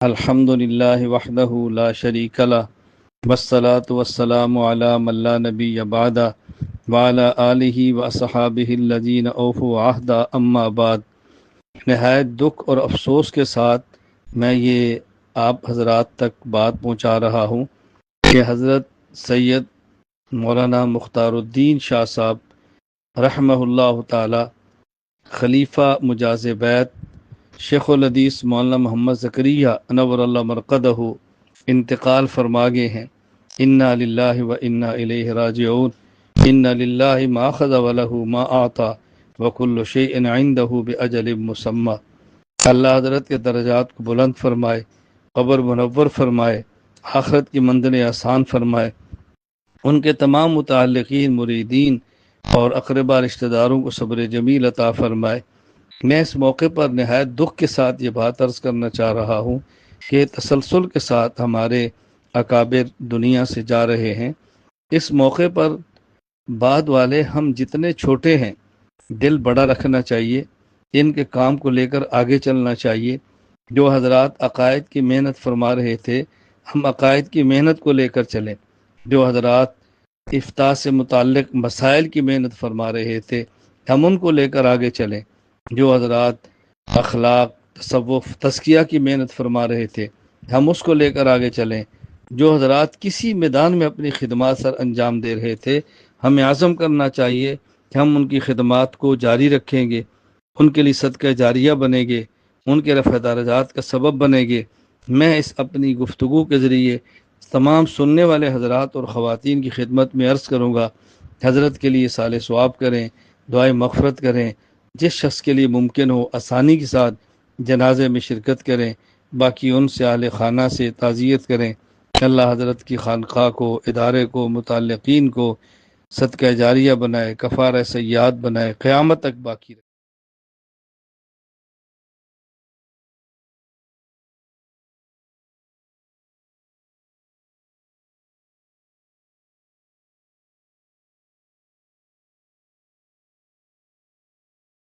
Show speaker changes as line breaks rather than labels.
الحمد للہ وحدہ لا شریک لہ والصلاة والسلام علی من لا نبی بعدہ وعلی آلہ واصحابہ الذین اوفوا عہدہ اما بعد۔ نہایت دکھ اور افسوس کے ساتھ میں یہ آپ حضرات تک بات پہنچا رہا ہوں کہ حضرت سید مولانا مختار الدین شاہ صاحب رحمہ اللہ تعالی خلیفہ مجاز بیت شیخ الحدیث مولانا محمد زکریہ انور اللہ مرقدہ انتقال فرما گئے ہیں۔ انا للہ و انا الیہ راجعون۔ ان للہ ما اخذ ولہ ما اعطى وکل شیء عنده باجل مسمى۔ اللہ حضرت کے درجات کو بلند فرمائے، قبر منور فرمائے، آخرت کی منزل آسان فرمائے، ان کے تمام متعلقین مریدین اور اقربا رشتہ داروں کو صبر جمیل عطا فرمائے۔ میں اس موقع پر نہایت دکھ کے ساتھ یہ بات عرض کرنا چاہ رہا ہوں کہ تسلسل کے ساتھ ہمارے اکابر دنیا سے جا رہے ہیں۔ اس موقع پر بعد والے ہم جتنے چھوٹے ہیں دل بڑا رکھنا چاہیے، ان کے کام کو لے کر آگے چلنا چاہیے۔ جو حضرات عقائد کی محنت فرما رہے تھے ہم عقائد کی محنت کو لے کر چلیں۔ جو حضرات افتاء سے متعلق مسائل کی محنت فرما رہے تھے ہم ان کو لے کر آگے چلیں۔ جو حضرات اخلاق، تصوف، تزکیہ کی محنت فرما رہے تھے ہم اس کو لے کر آگے چلیں۔ جو حضرات کسی میدان میں اپنی خدمات سر انجام دے رہے تھے ہمیں عزم کرنا چاہیے کہ ہم ان کی خدمات کو جاری رکھیں گے، ان کے لیے صدقہ جاریہ بنیں گے، ان کے رفع درجات کا سبب بنیں گے۔ میں اس اپنی گفتگو کے ذریعے تمام سننے والے حضرات اور خواتین کی خدمت میں عرض کروں گا، حضرت کے لیے صالح ثواب کریں، دعائے مغفرت کریں۔ جس شخص کے لیے ممکن ہو آسانی کے ساتھ جنازے میں شرکت کریں، باقی ان سے اہل خانہ سے تعزیت کریں۔ اللہ حضرت کی خانقاہ کو، ادارے کو، متعلقین کو صدقہ جاریہ بنائے، کفارہ سیئات بنائے، قیامت تک باقی رکھے۔